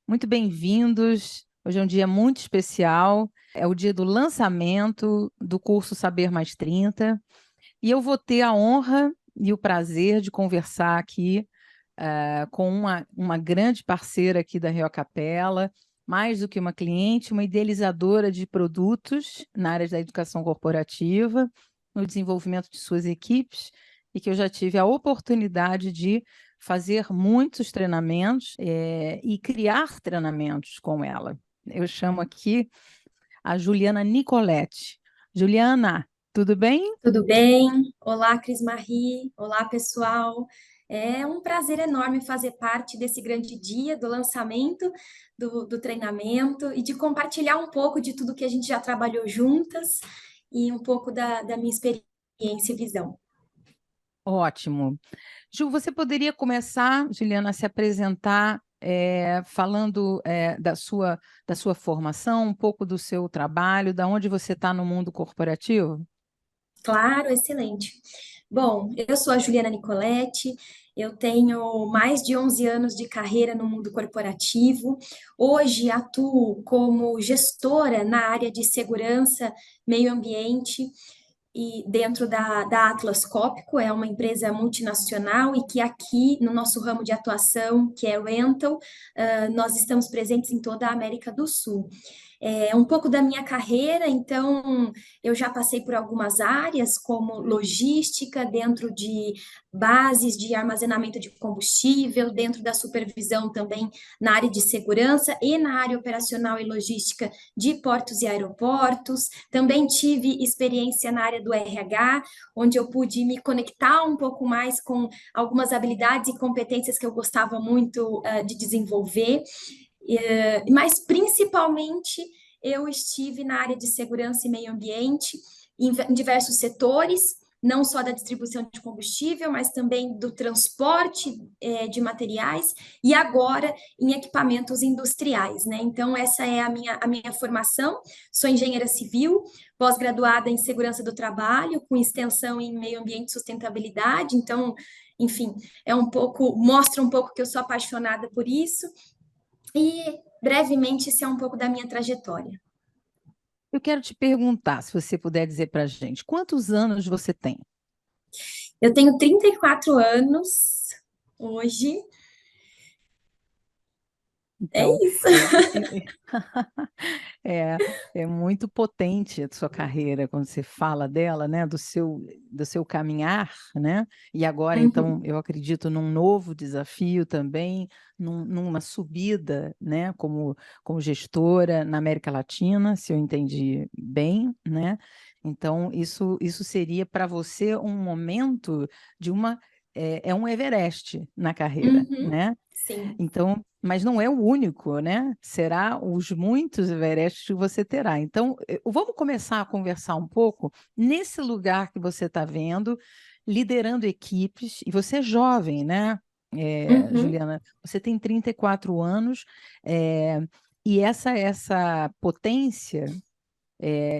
muito bem-vindos. Hoje é um dia muito especial, é o dia do lançamento do curso Saber Mais 30, e eu vou ter a honra e o prazer de conversar aqui com uma grande parceira aqui da Rio Capella, mais do que uma cliente, uma idealizadora de produtos na área da educação corporativa, no desenvolvimento de suas equipes, e que eu já tive a oportunidade de fazer muitos treinamentos e criar treinamentos com ela. Eu chamo aqui a Juliana Nicoletti. Juliana, tudo bem? Tudo bem? Olá, Cris Marie. Olá, pessoal. É um prazer enorme fazer parte desse grande dia do lançamento do treinamento e de compartilhar um pouco de tudo que a gente já trabalhou juntas e um pouco da minha experiência e visão. Ótimo. Ju, você poderia começar, Juliana, a se apresentar falando da sua formação, um pouco do seu trabalho, da onde você está no mundo corporativo? Claro, excelente. Bom, eu sou a Juliana Nicoletti, eu tenho mais de 11 anos de carreira no mundo corporativo. Hoje atuo como gestora na área de segurança, meio ambiente e dentro da Atlas Copco, é uma empresa multinacional e que aqui no nosso ramo de atuação, que é rental, nós estamos presentes em toda a América do Sul. É um pouco da minha carreira, então eu já passei por algumas áreas, como logística, dentro de bases de armazenamento de combustível, dentro da supervisão também na área de segurança e na área operacional e logística de portos e aeroportos. Também tive experiência na área do RH, onde eu pude me conectar um pouco mais com algumas habilidades e competências que eu gostava muito de desenvolver. Mas principalmente eu estive na área de segurança e meio ambiente, em diversos setores, não só da distribuição de combustível, mas também do transporte de materiais e agora em equipamentos industriais, né? Então, essa é a minha formação. Sou engenheira civil, pós-graduada em segurança do trabalho, com extensão em meio ambiente e sustentabilidade. Então, enfim, mostra um pouco que eu sou apaixonada por isso. E brevemente, esse é um pouco da minha trajetória. Eu quero te perguntar, se você puder dizer para a gente, quantos anos você tem? Eu tenho 34 anos hoje. É Então, isso. é, é muito potente a sua carreira quando você fala dela, né, do seu caminhar, né? E agora, então, Uhum. eu acredito num novo desafio também, numa subida, né, como gestora na América Latina, se eu entendi bem, né? Então, isso seria para você um momento de é um Everest na carreira, Uhum. né? Sim. Então, mas não é o único, né? Será os muitos Everestes que você terá. Então, vamos começar a conversar um pouco nesse lugar que você está vendo, liderando equipes, e você é jovem, né, Uhum. Juliana? Você tem 34 anos, é, e essa potência,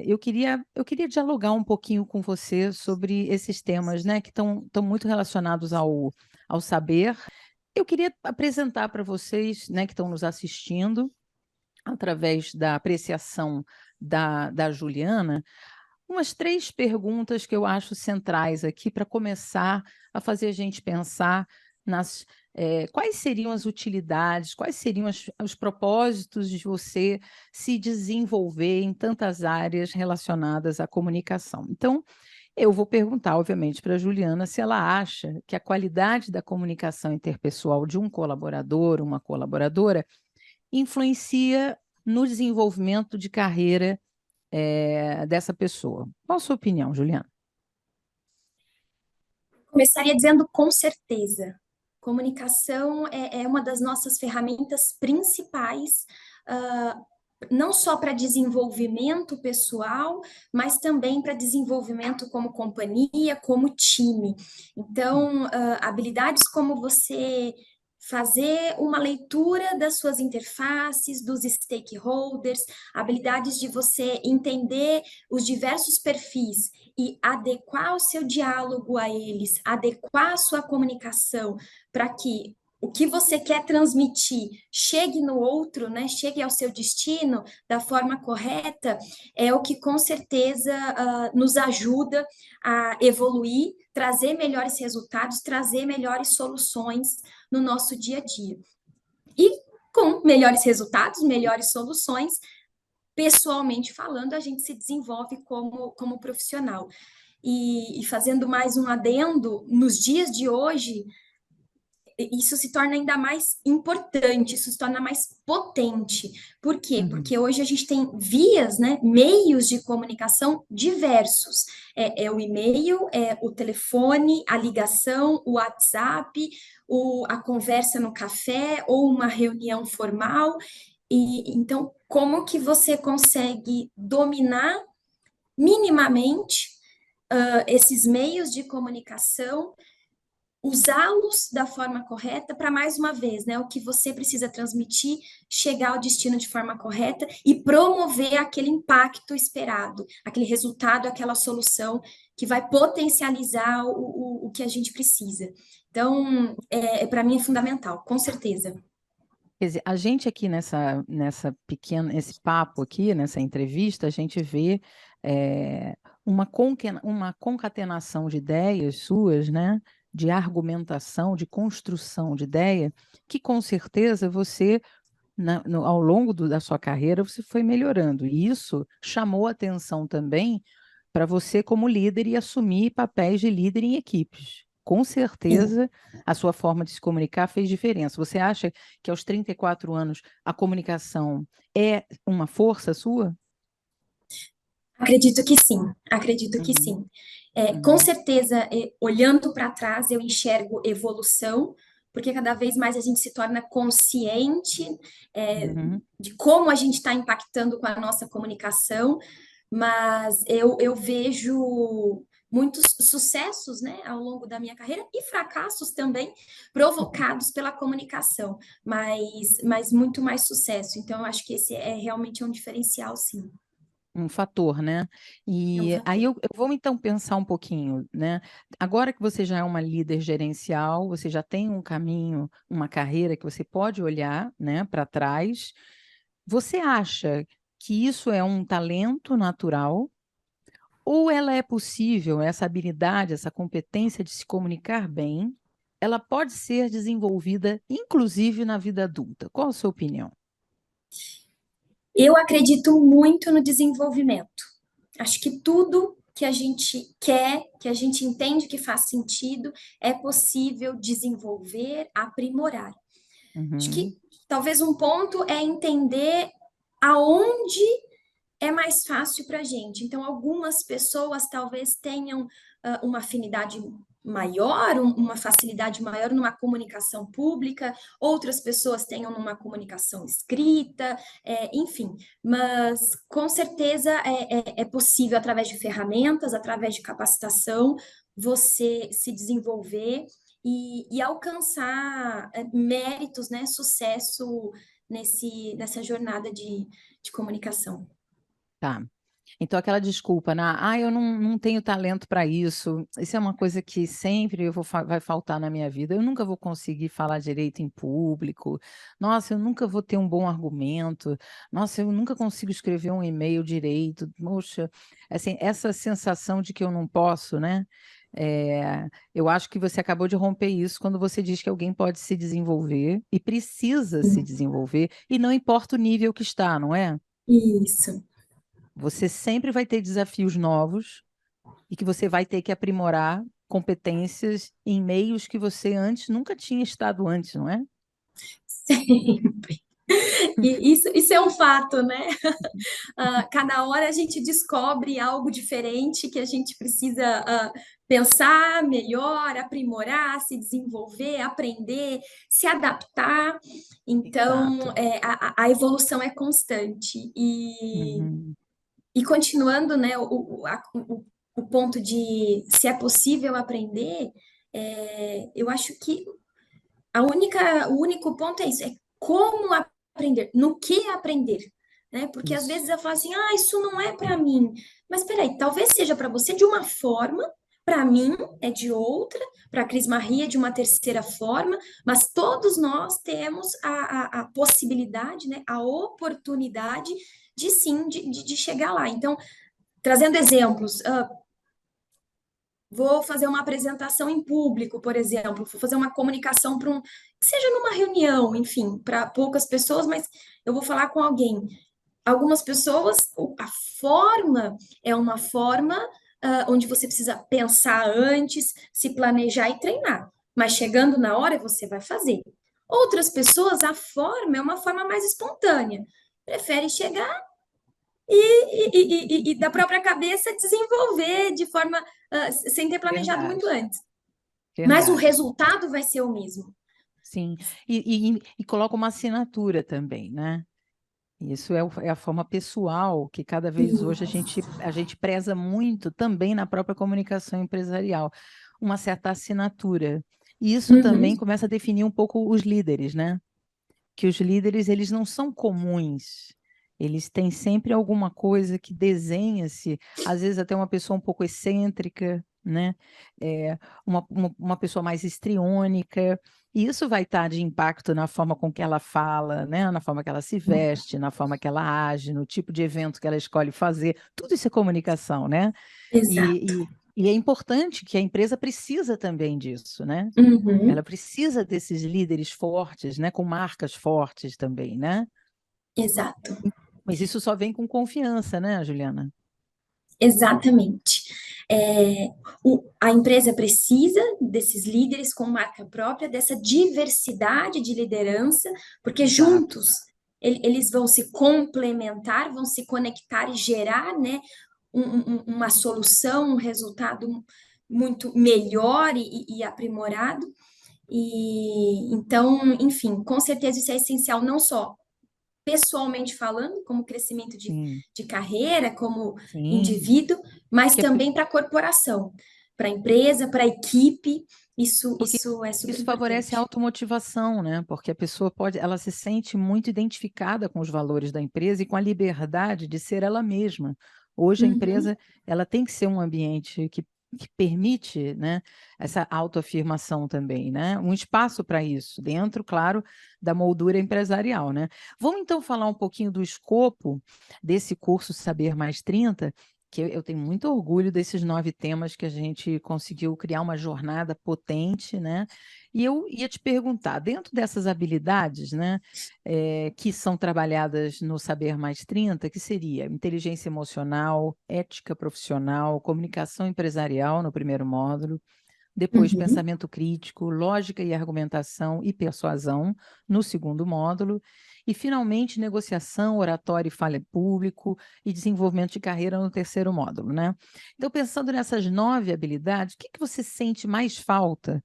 eu queria dialogar um pouquinho com você sobre esses temas, né, que estão muito relacionados ao saber. Eu queria apresentar para vocês, né, que estão nos assistindo, através da apreciação da Juliana, umas 3 perguntas que eu acho centrais aqui para começar a fazer a gente pensar quais seriam as utilidades, quais seriam os propósitos de você se desenvolver em tantas áreas relacionadas à comunicação. Então, eu vou perguntar, obviamente, para a Juliana se ela acha que a qualidade da comunicação interpessoal de um colaborador, uma colaboradora, influencia no desenvolvimento de carreira dessa pessoa. Qual a sua opinião, Juliana? Começaria dizendo com certeza. Comunicação é uma das nossas ferramentas principais, ah, não só para desenvolvimento pessoal, mas também para desenvolvimento como companhia, como time. Então, habilidades como você fazer uma leitura das suas interfaces, dos stakeholders, habilidades de você entender os diversos perfis e adequar o seu diálogo a eles, adequar a sua comunicação para que o que você quer transmitir chegue no outro, né, chegue ao seu destino da forma correta, é o que com certeza nos ajuda a evoluir, trazer melhores resultados, trazer melhores soluções no nosso dia a dia. E com melhores resultados, melhores soluções, pessoalmente falando, a gente se desenvolve como profissional. E fazendo mais um adendo, nos dias de hoje, isso se torna ainda mais importante, isso se torna mais potente. Por quê? Uhum. Porque hoje a gente tem vias, né, meios de comunicação diversos. É o e-mail, é o telefone, a ligação, o WhatsApp, a conversa no café ou uma reunião formal. E então, como que você consegue dominar minimamente esses meios de comunicação, usá-los da forma correta para, mais uma vez, né, o que você precisa transmitir, chegar ao destino de forma correta e promover aquele impacto esperado, aquele resultado, aquela solução que vai potencializar o que a gente precisa. Então, para mim é fundamental, com certeza. Quer dizer, a gente aqui nessa pequena, esse papo aqui, nessa entrevista, a gente vê uma concatenação de ideias suas, né? De argumentação, de construção de ideia, que com certeza você, ao longo da sua carreira, você foi melhorando. E isso chamou atenção também para você como líder e assumir papéis de líder em equipes. Com Sim. certeza, a sua forma de se comunicar fez diferença. Você acha que aos 34 anos a comunicação é uma força sua? Acredito que sim, acredito que Uhum, sim. Com uhum, certeza, olhando para trás, eu enxergo evolução, porque cada vez mais a gente se torna consciente, uhum. de como a gente está impactando com a nossa comunicação, mas eu vejo muitos sucessos, né, ao longo da minha carreira e fracassos também provocados pela comunicação, mas muito mais sucesso. Então, eu acho que esse é realmente um diferencial, sim. Um fator, né? É um E aí fator. eu vou então pensar um pouquinho, né? Agora que você já é uma líder gerencial, você já tem um caminho, uma carreira que você pode olhar, né, para trás. Você acha que isso é um talento natural? Ou ela é possível, essa habilidade, essa competência de se comunicar bem, ela pode ser desenvolvida, inclusive na vida adulta? Qual a sua opinião? Eu acredito muito no desenvolvimento. Acho que tudo que a gente quer, que a gente entende que faz sentido, é possível desenvolver, aprimorar. Acho Uhum, que talvez um ponto é entender aonde é mais fácil para a gente. Então, algumas pessoas talvez tenham uma afinidade maior, uma facilidade maior numa comunicação pública, outras pessoas tenham numa comunicação escrita, enfim. Mas, com certeza, é possível, através de ferramentas, através de capacitação, você se desenvolver e alcançar méritos, né, sucesso nessa jornada de comunicação. tá. Então, aquela desculpa, né? Ah, eu não tenho talento para isso. Isso é uma coisa que sempre vai faltar na minha vida. Eu nunca vou conseguir falar direito em público. Nossa, eu nunca vou ter um bom argumento. Nossa, eu nunca consigo escrever um e-mail direito. Poxa, assim, essa sensação de que eu não posso, né? Eu acho que você acabou de romper isso quando você diz que alguém pode se desenvolver e precisa se desenvolver, e não importa o nível que está, não é? Isso. Você sempre vai ter desafios novos e que você vai ter que aprimorar competências em meios que você antes nunca tinha estado antes, não é? Sempre. E isso é um fato, né? Cada hora a gente descobre algo diferente que a gente precisa pensar melhor, aprimorar, se desenvolver, aprender, se adaptar. Então, Exato. a evolução é constante. Uhum. E continuando, né, o ponto de se é possível aprender, eu acho que o único ponto é isso, é como aprender, no que aprender, né? Porque às Isso. vezes eu falo assim, isso não é para mim. Mas peraí, talvez seja para você de uma forma, para mim é de outra, para a Cris Marie é de uma terceira forma, mas todos nós temos a possibilidade, né, a oportunidade de sim, de chegar lá. Então, trazendo exemplos, vou fazer uma apresentação em público, por exemplo, vou fazer uma comunicação para que seja numa reunião, enfim, para poucas pessoas, mas eu vou falar com alguém. Algumas pessoas, a forma é uma forma onde você precisa pensar antes, se planejar e treinar. Mas chegando na hora, você vai fazer. Outras pessoas, a forma é uma forma mais espontânea. Prefere chegar e da própria cabeça desenvolver de forma sem ter planejado muito Verdade, antes. Mas o verdade. resultado vai ser o mesmo. Sim. E coloca uma assinatura também, né? Isso é a forma pessoal que cada vez hoje a gente preza muito também na própria comunicação empresarial, uma certa assinatura. E isso Uhum, também começa a definir um pouco os líderes, né? Que os líderes eles não são comuns. Eles têm sempre alguma coisa que desenha-se, às vezes até uma pessoa um pouco excêntrica, né? Uma pessoa mais histriônica, e isso vai estar de impacto na forma com que ela fala, né? Na forma que ela se veste, na forma que ela age, no tipo de evento que ela escolhe fazer. Tudo isso é comunicação, né? exato. E é importante que a empresa precisa também disso, né? Ela Uhum, precisa desses líderes fortes, né? Com marcas fortes também, né? exato. Mas isso só vem com confiança, né, Juliana? Exatamente. A empresa precisa desses líderes com marca própria, dessa diversidade de liderança, porque Exato. juntos eles vão se complementar, vão se conectar e gerar, né, uma solução, um resultado muito melhor e aprimorado. E então, enfim, com certeza isso é essencial não só pessoalmente falando, como crescimento Sim, de carreira, como sim. indivíduo, mas Que é também para a corporação, para a empresa, para a equipe. porque Isso é super isso favorece a importante. automotivação, né? Porque a pessoa pode, ela se sente muito identificada com os valores da empresa e com a liberdade de ser ela mesma. Hoje a Uhum, empresa, ela tem que ser um ambiente que permite, né, essa autoafirmação também, né? Um espaço para isso, dentro, claro, da moldura empresarial, né? Vamos então falar um pouquinho do escopo desse curso Saber Mais 30, que eu tenho muito orgulho desses 9 temas que a gente conseguiu criar uma jornada potente, né? E eu ia te perguntar, dentro dessas habilidades, né, que são trabalhadas no Saber Mais 30, que seria inteligência emocional, ética profissional, comunicação empresarial no primeiro módulo, depois uhum. pensamento crítico, lógica e argumentação e persuasão no segundo módulo, e finalmente negociação, oratória e fala em público e desenvolvimento de carreira no terceiro módulo, né? Então, pensando nessas 9 habilidades, o que você sente mais falta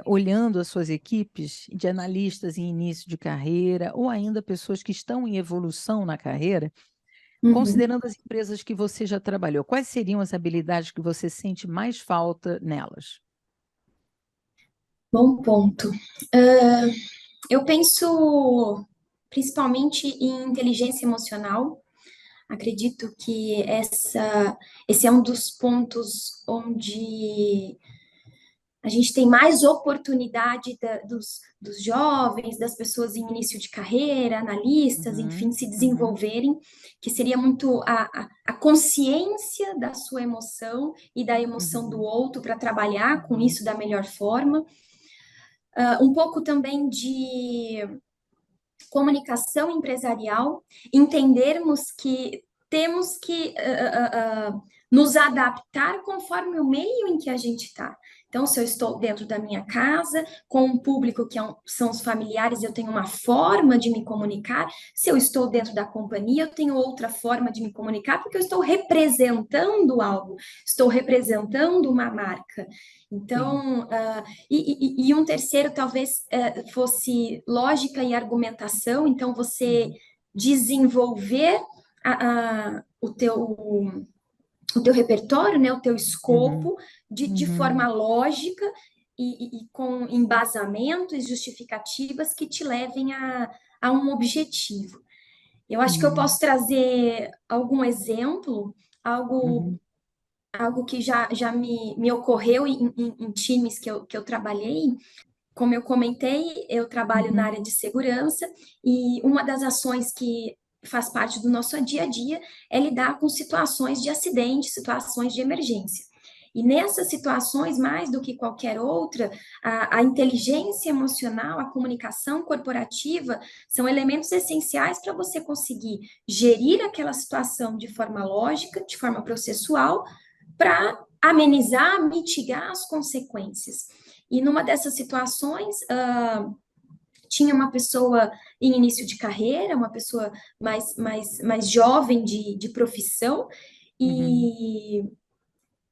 olhando as suas equipes de analistas em início de carreira ou ainda pessoas que estão em evolução na carreira, Uhum. considerando as empresas que você já trabalhou, quais seriam as habilidades que você sente mais falta nelas? Bom ponto. Ah, eu penso principalmente em inteligência emocional. Acredito que esse é um dos pontos onde a gente tem mais oportunidade dos jovens, das pessoas em início de carreira, analistas, enfim, Uhum, se uhum, desenvolverem, que seria muito a consciência da sua emoção e da emoção do uhum, outro para trabalhar com uhum, isso da melhor forma. Um pouco também de comunicação empresarial, entendermos que temos que nos adaptar conforme o meio em que a gente está. Então, se eu estou dentro da minha casa, com um público que são os familiares, eu tenho uma forma de me comunicar. Se eu estou dentro da companhia, eu tenho outra forma de me comunicar, porque eu estou representando algo, estou representando uma marca. sim, Então, e um terceiro talvez fosse lógica e argumentação, então você uhum, desenvolver o teu repertório, né, o teu uhum, escopo de uhum, forma lógica e com embasamentos e justificativas que te levem a um objetivo. Eu acho que eu uhum, posso trazer algum exemplo, algo uhum. algo que já me ocorreu em times que eu trabalhei. Como eu comentei, eu trabalho na Uhum, área de segurança e uma das ações que faz parte do nosso dia a dia é lidar com situações de acidente, situações de emergência. E nessas situações, mais do que qualquer outra, a inteligência emocional, a comunicação corporativa são elementos essenciais para você conseguir gerir aquela situação de forma lógica, de forma processual, para amenizar, mitigar as consequências. E numa dessas situações, tinha uma pessoa em início de carreira, uma pessoa mais jovem de profissão, uhum, e,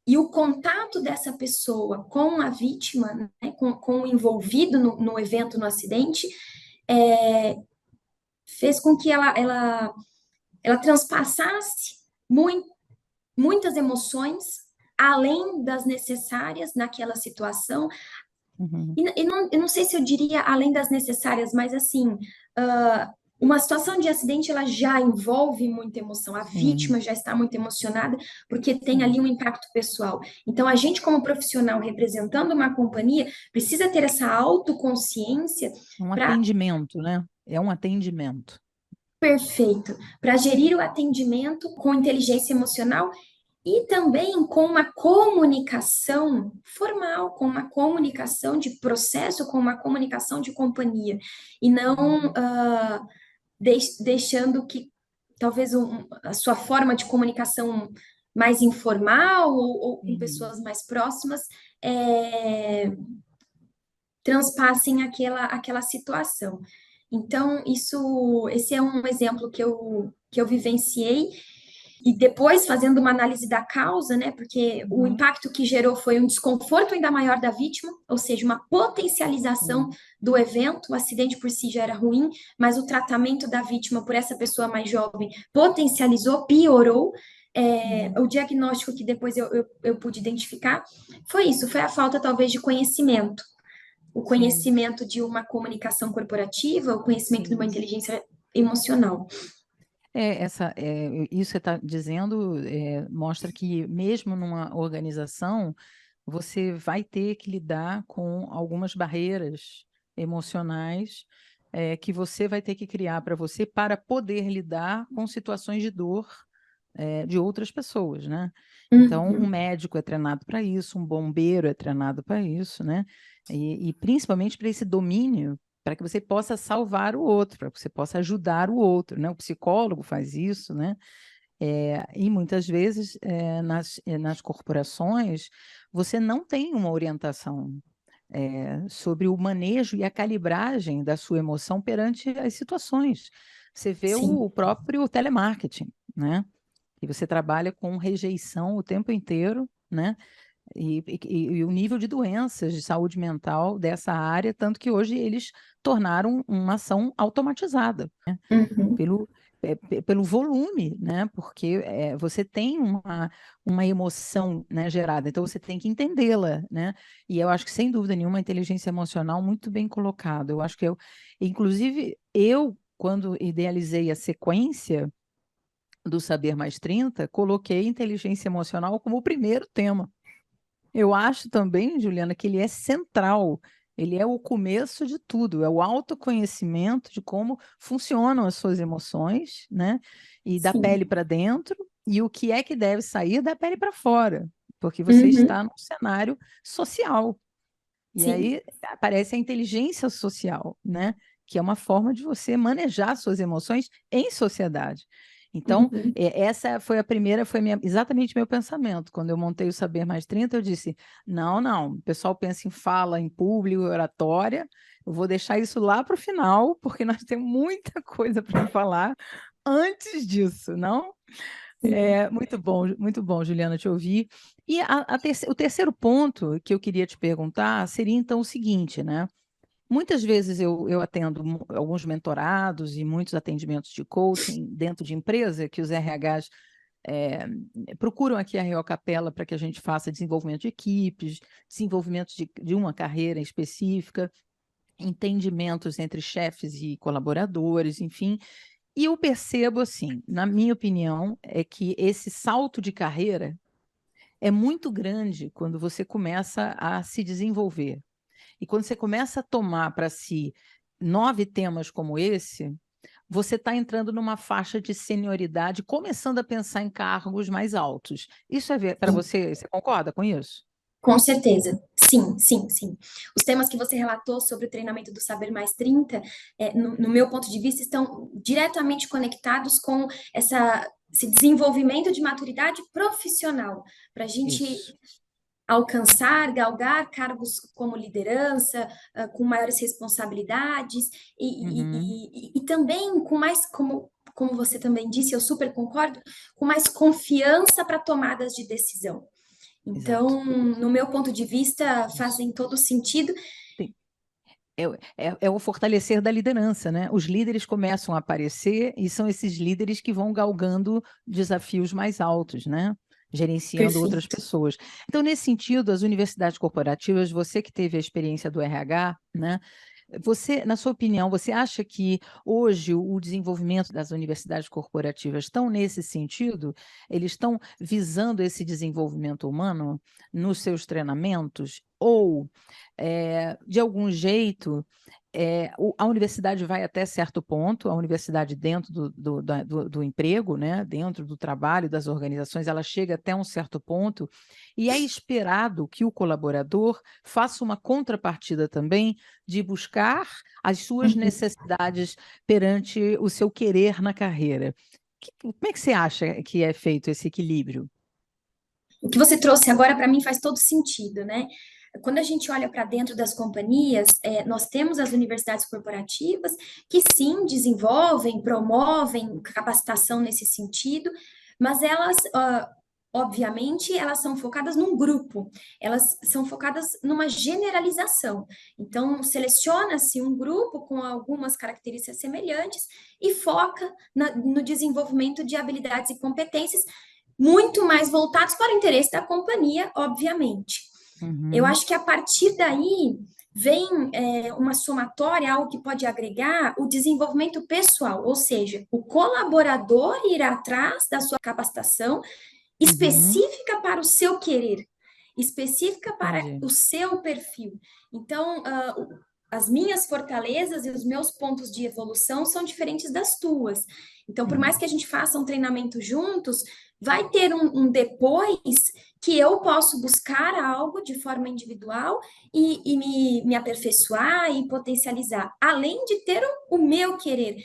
e o contato dessa pessoa com a vítima, né, com o envolvido no evento, no acidente, é, fez com que ela transpassasse muitas emoções além das necessárias naquela situação. uhum, Eu não sei se eu diria além das necessárias, mas assim, uma situação de acidente ela já envolve muita emoção, a sim, vítima já está muito emocionada, porque tem ali sim. um impacto pessoal. Então, a gente, como profissional representando uma companhia, precisa ter essa autoconsciência Um para atendimento, né? É um atendimento. perfeito, para gerir o atendimento com inteligência emocional e também com uma comunicação formal, com uma comunicação de processo, com uma comunicação de companhia, e não Uhum, deixando que talvez a sua forma de comunicação mais informal ou com sim. pessoas mais próximas é, transpassem aquela situação. Então, esse é um exemplo que eu vivenciei e depois, fazendo uma análise da causa, né, porque o Uhum, impacto que gerou foi um desconforto ainda maior da vítima, ou seja, uma potencialização sim. do evento, o acidente por si já era ruim, mas o tratamento da vítima por essa pessoa mais jovem potencializou, piorou. Uhum, O diagnóstico que depois eu pude identificar foi isso, foi a falta talvez de conhecimento, o sim, conhecimento de uma comunicação corporativa, o conhecimento de uma sim. inteligência emocional. Isso que você está dizendo mostra que mesmo numa organização você vai ter que lidar com algumas barreiras emocionais que você vai ter que criar para você para poder lidar com situações de dor de outras pessoas, né? Então, um Uhum, médico é treinado para isso, um bombeiro é treinado para isso, né? E principalmente para esse domínio, para que você possa salvar o outro, para que você possa ajudar o outro, né? O psicólogo faz isso, né? E muitas vezes nas corporações você não tem uma orientação sobre o manejo e a calibragem da sua emoção perante as situações. Você vê sim, o próprio telemarketing, né? E você trabalha com rejeição o tempo inteiro, né? E o nível de doenças de saúde mental dessa área, tanto que hoje eles tornaram uma ação automatizada uhum, pelo, pelo volume, né? Porque você tem uma emoção, né, gerada, então você tem que entendê-la, né? E eu acho que, sem dúvida nenhuma, a inteligência emocional muito bem colocada. Eu acho que inclusive, quando idealizei a sequência do Saber Mais 30, coloquei inteligência emocional como o primeiro tema. Eu acho também, Juliana, que ele é central. Ele é o começo de tudo, é o autoconhecimento de como funcionam as suas emoções, né? E da sim, pele para dentro, e o que é que deve sair da pele para fora, porque você uhum, está num cenário social. E sim, aí aparece a inteligência social, né? Que é uma forma de você manejar suas emoções em sociedade. Então, uhum, essa foi a primeira, exatamente meu pensamento. Quando eu montei o Saber Mais 30, eu disse: não, não, o pessoal pensa em fala, em público, oratória, eu vou deixar isso lá para o final, porque nós temos muita coisa para falar antes disso, não? sim, Muito bom, Juliana, te ouvir. E o terceiro ponto que eu queria te perguntar seria então o seguinte, né? Muitas vezes eu atendo alguns mentorados e muitos atendimentos de coaching dentro de empresa que os RHs é, procuram aqui a Real Capela para que a gente faça desenvolvimento de equipes, desenvolvimento de uma carreira específica, entendimentos entre chefes e colaboradores, enfim. E eu percebo, assim, na minha opinião, é que esse salto de carreira é muito grande quando você começa a se desenvolver. E quando você começa a tomar para si 9 temas como esse, você está entrando numa faixa de senioridade, começando a pensar em cargos mais altos. Isso é para Sim, você, você concorda com isso? com certeza. Sim, sim, sim. Os temas que você relatou sobre o treinamento do Saber Mais 30, no meu ponto de vista, estão diretamente conectados com esse desenvolvimento de maturidade profissional, para a gente Isso. alcançar, galgar cargos como liderança, com maiores responsabilidades Uhum, e também com mais, como você também disse, eu super concordo, com mais confiança para tomadas de decisão. exato. Então, no meu ponto de vista, Isso. fazem todo sentido. Tem- é o fortalecer da liderança, né? Os líderes começam a aparecer e são esses líderes que vão galgando desafios mais altos, né? Gerenciando outras Perfeito. pessoas. Então, nesse sentido, as universidades corporativas, você que teve a experiência do RH, né? Você, na sua opinião, você acha que hoje o desenvolvimento das universidades corporativas estão nesse sentido? Eles estão visando esse desenvolvimento humano nos seus treinamentos? Ou, de algum jeito, a universidade vai até certo ponto, a universidade dentro do emprego, né, dentro do trabalho, das organizações, ela chega até um certo ponto, e é esperado que o colaborador faça uma contrapartida também de buscar as suas Uhum. necessidades perante o seu querer na carreira. Como é que você acha que é feito esse equilíbrio? O que você trouxe agora, para mim, faz todo sentido, né? Quando a gente olha para dentro das companhias, nós temos as universidades corporativas que sim desenvolvem, promovem capacitação nesse sentido, mas elas, obviamente, elas são focadas num grupo, elas são focadas numa generalização. Então, seleciona-se um grupo com algumas características semelhantes e foca no desenvolvimento de habilidades e competências muito mais voltados para o interesse da companhia, obviamente. Eu Uhum, acho que a partir daí vem uma somatória, algo que pode agregar o desenvolvimento pessoal, ou seja, o colaborador ir atrás da sua capacitação uhum, específica para o seu querer, específica para entendi. o seu perfil. Então, as minhas fortalezas e os meus pontos de evolução são diferentes das tuas. Então, por mais Uhum. que a gente faça um treinamento juntos, vai ter um depois que eu posso buscar algo de forma individual e me aperfeiçoar e potencializar, além de ter o meu querer.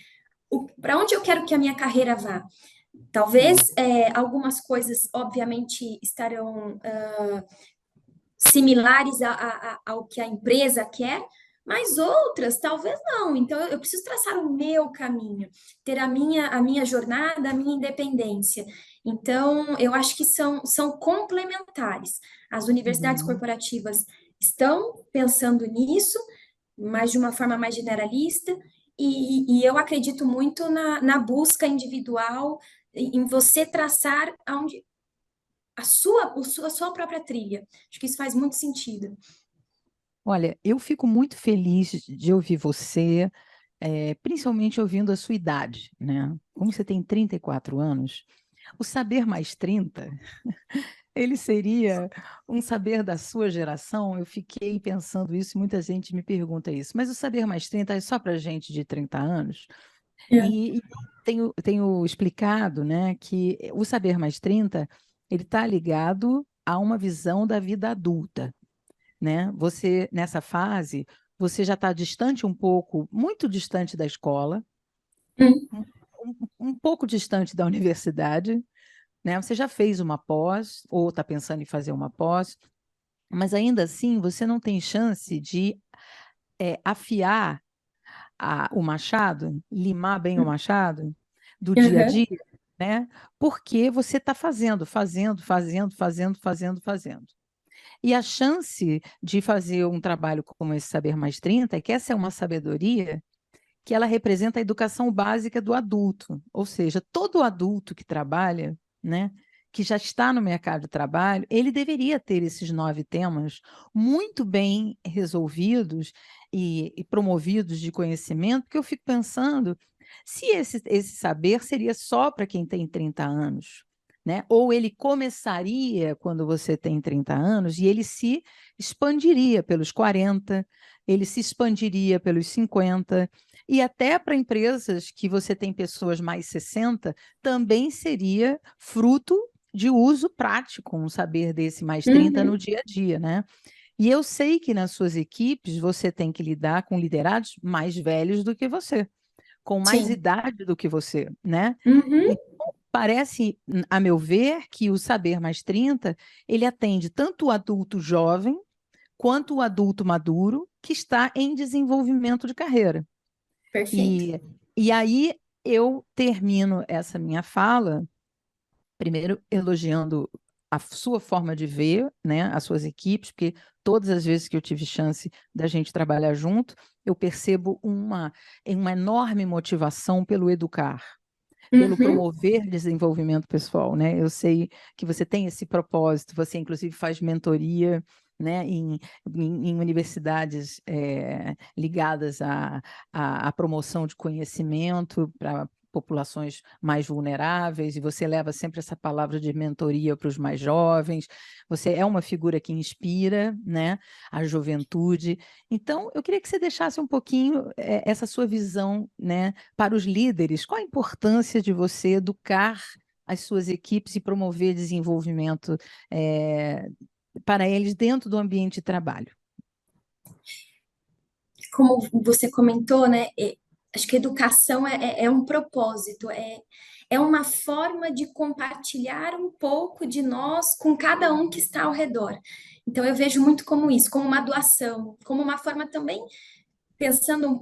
Para onde eu quero que a minha carreira vá? Talvez Sim. algumas coisas, obviamente, estarão similares ao que a empresa quer, mas outras talvez não. Então, eu preciso traçar o meu caminho, ter a minha jornada, a minha independência. Então, eu acho que são complementares. As universidades Uhum. corporativas estão pensando nisso, mas de uma forma mais generalista, e eu acredito muito na busca individual, em você traçar a sua própria trilha. Acho que isso faz muito sentido. Olha, eu fico muito feliz de ouvir você, principalmente ouvindo a sua idade, né? Como você tem 34 anos, o Saber Mais 30, ele seria um saber da sua geração? Eu fiquei pensando isso, muita gente me pergunta isso, mas o Saber Mais 30 é só para gente de 30 anos? É. E eu tenho explicado, né, que o Saber Mais 30, ele está ligado a uma visão da vida adulta, né? Você, nessa fase, você já está distante um pouco, muito distante da escola, Hum, um pouco distante da universidade, né? Você já fez uma pós, ou está pensando em fazer uma pós, mas ainda assim você não tem chance de afiar o machado, limar bem o machado do dia a aham, dia, né? Porque você está fazendo. E a chance de fazer um trabalho como esse Saber Mais 30 é que essa é uma sabedoria que ela representa a educação básica do adulto, ou seja, todo adulto que trabalha, né, que já está no mercado de trabalho, ele deveria ter esses 9 temas muito bem resolvidos e promovidos de conhecimento, porque eu fico pensando se esse saber seria só para quem tem 30 anos. né? Ou ele começaria quando você tem 30 anos e ele se expandiria pelos 40, ele se expandiria pelos 50, e até para empresas que você tem pessoas mais 60, também seria fruto de uso prático, um saber desse mais 30 no Uhum. dia a dia, né? E eu sei que nas suas equipes você tem que lidar com liderados mais velhos do que você, com mais Sim. idade do que você, né? Uhum. E parece, a meu ver, que o Saber Mais 30, ele atende tanto o adulto jovem quanto o adulto maduro que está em desenvolvimento de carreira. Perfeito. E aí eu termino essa minha fala, primeiro elogiando a sua forma de ver, né, as suas equipes, porque todas as vezes que eu tive chance da gente trabalhar junto, eu percebo uma enorme motivação pelo educar, pelo Uhum. promover desenvolvimento pessoal, né? Eu sei que você tem esse propósito, você inclusive faz mentoria, né, em universidades ligadas à promoção de conhecimento para populações mais vulneráveis, e você leva sempre essa palavra de mentoria para os mais jovens. Você é uma figura que inspira, né, a juventude. Então, eu queria que você deixasse um pouquinho essa sua visão, né, para os líderes. Qual a importância de você educar as suas equipes e promover desenvolvimento para eles dentro do ambiente de trabalho? Como você comentou, né? Acho que educação é um propósito, é uma forma de compartilhar um pouco de nós com cada um que está ao redor. Então, eu vejo muito como isso, como uma doação, como uma forma também, pensando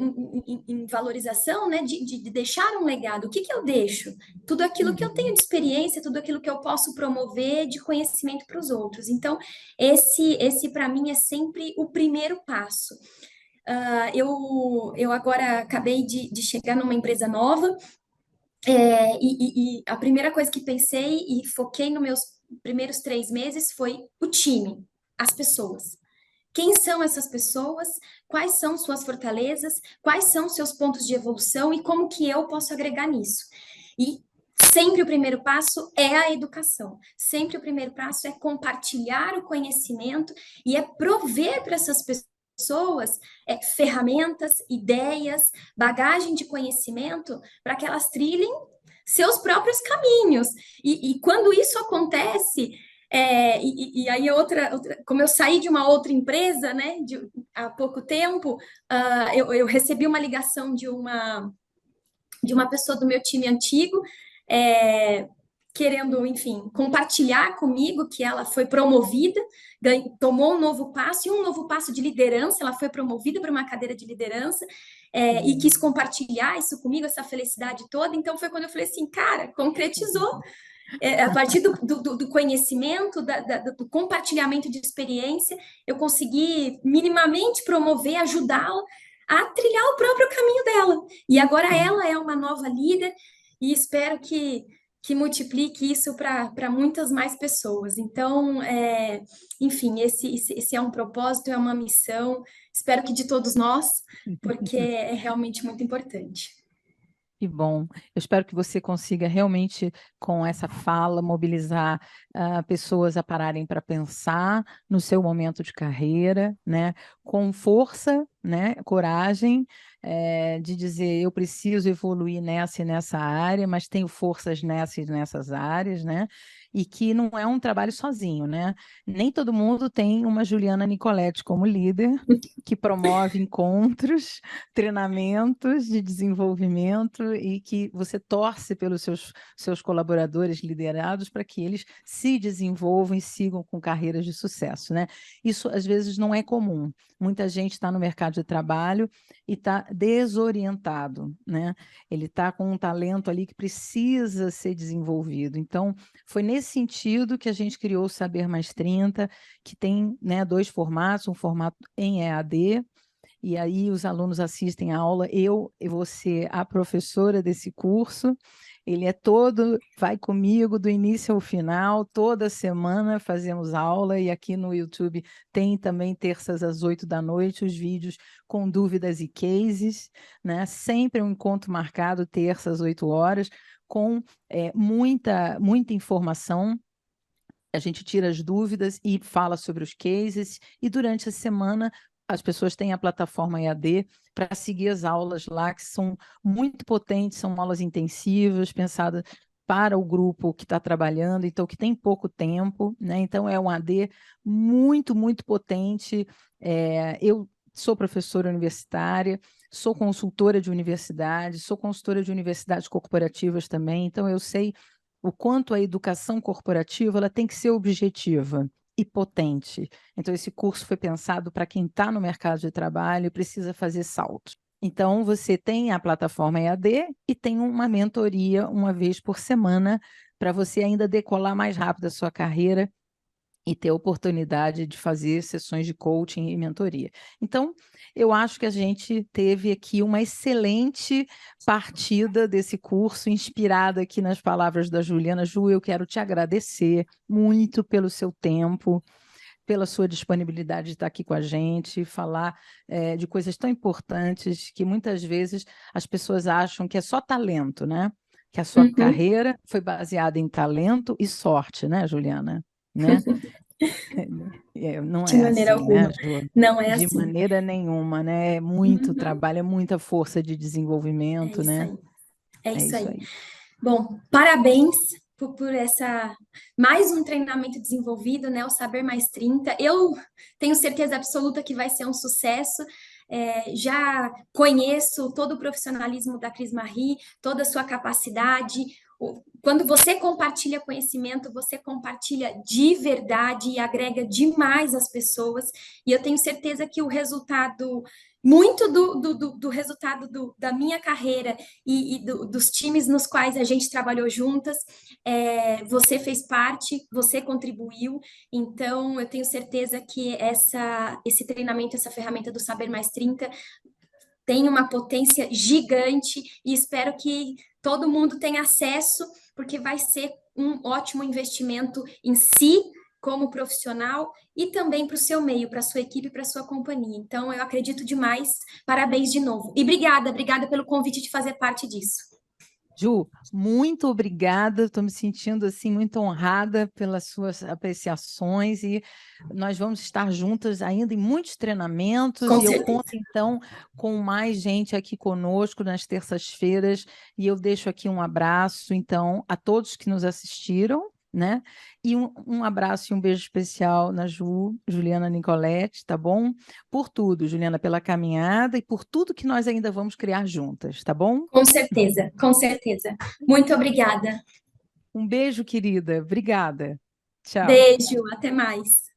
em valorização, né, de deixar um legado. O que que eu deixo? Tudo aquilo que eu tenho Uhum. de experiência, tudo aquilo que eu posso promover de conhecimento para os outros. Então, esse para mim é sempre o primeiro passo. Eu agora acabei de chegar numa empresa nova, e a primeira coisa que pensei e foquei nos meus primeiros 3 meses foi o time, as pessoas. Quem são essas pessoas? Quais são suas fortalezas? Quais são seus pontos de evolução e como que eu posso agregar nisso? E sempre o primeiro passo é a educação. Sempre o primeiro passo é compartilhar o conhecimento e é prover para essas pessoas ferramentas, ideias, bagagem de conhecimento para que elas trilhem seus próprios caminhos. E quando isso acontece, e aí como eu saí de uma outra empresa, né, há pouco tempo, eu recebi uma ligação de uma pessoa do meu time antigo, é, querendo, enfim, compartilhar comigo que ela foi promovida, tomou um novo passo, e um novo passo de liderança, ela foi promovida para uma cadeira de liderança, e quis compartilhar isso comigo, essa felicidade toda. Então foi quando eu falei assim, cara, concretizou. A partir do conhecimento, do compartilhamento de experiência, eu consegui minimamente promover, ajudá-la a trilhar o próprio caminho dela. E agora Sim. ela é uma nova líder e espero que multiplique isso para muitas mais pessoas. Então, enfim, esse é um propósito, é uma missão, espero que de todos nós, porque é realmente muito importante. Que bom. Eu espero que você consiga realmente, com essa fala, mobilizar pessoas a pararem para pensar no seu momento de carreira, né? Com força, né? Coragem, de dizer eu preciso evoluir nessa e nessa área, mas tenho forças nessas e nessas áreas, né? E que não é um trabalho sozinho, né? Nem todo mundo tem uma Juliana Nicoletti como líder, que promove encontros, treinamentos de desenvolvimento e que você torce pelos seus colaboradores liderados para que eles se desenvolvam e sigam com carreiras de sucesso, né? Isso às vezes não é comum. Muita gente está no mercado de trabalho e está desorientado, né? Ele está com um talento ali que precisa ser desenvolvido. Então, foi nesse sentido que a gente criou o Saber Mais 30, que tem, né, dois formatos, um formato em EAD e aí os alunos assistem a aula, eu vou ser a professora desse curso, ele é todo, vai comigo do início ao final, toda semana fazemos aula, e aqui no YouTube tem também terças às 8 da noite, os vídeos com dúvidas e cases, né? Sempre um encontro marcado, terças às 8 horas, com muita informação. A gente tira as dúvidas e fala sobre os cases, e durante a semana as pessoas têm a plataforma EAD para seguir as aulas lá, que são muito potentes, são aulas intensivas, pensadas para o grupo que está trabalhando, então que tem pouco tempo, né? Então é um AD muito potente. Eu sou professora universitária, sou consultora de universidade, sou consultora de universidades corporativas também, então eu sei o quanto a educação corporativa ela tem que ser objetiva e potente. Então, esse curso foi pensado para quem está no mercado de trabalho e precisa fazer saltos. Então, você tem a plataforma EAD e tem uma mentoria uma vez por semana para você ainda decolar mais rápido a sua carreira e ter a oportunidade de fazer sessões de coaching e mentoria. Então, eu acho que a gente teve aqui uma excelente partida desse curso, inspirada aqui nas palavras da Juliana. Ju, eu quero te agradecer muito pelo seu tempo, pela sua disponibilidade de estar aqui com a gente, falar de coisas tão importantes que muitas vezes as pessoas acham que é só talento, né? Que a sua carreira foi baseada em talento e sorte, né, Juliana? Né? Não De é maneira assim, né, alguma. Ju? Não é De assim. maneira nenhuma, né? É muito trabalho, é muita força de É desenvolvimento, isso né? aí. É É isso isso aí. aí. Bom, parabéns por essa mais um treinamento desenvolvido, né? O Saber Mais 30. Eu tenho certeza absoluta que vai ser um sucesso. Já conheço todo o profissionalismo da Cris Marie, toda a sua capacidade. Quando você compartilha conhecimento, você compartilha de verdade e agrega demais as pessoas. E eu tenho certeza que o resultado, muito do resultado da minha carreira e dos times nos quais a gente trabalhou juntas, você fez parte, você contribuiu, então eu tenho certeza que esse treinamento, essa ferramenta do Saber Mais 30 tem uma potência gigante e espero que todo mundo tenha acesso, porque vai ser um ótimo investimento em si, como profissional, e também para o seu meio, para a sua equipe, para a sua companhia. Então, eu acredito demais. Parabéns de novo. E obrigada pelo convite de fazer parte disso. Ju, muito obrigada. Estou me sentindo assim muito honrada pelas suas apreciações e nós vamos estar juntas ainda em muitos treinamentos Com e eu certeza. conto então com mais gente aqui conosco nas terças-feiras e eu deixo aqui um abraço então a todos que nos assistiram, né? E um abraço e um beijo especial na Juliana Nicoletti, tá bom? Por tudo, Juliana, pela caminhada e por tudo que nós ainda vamos criar juntas, tá bom? Com certeza, com certeza. Muito obrigada. Um beijo, querida. Obrigada. Tchau. Beijo, até mais.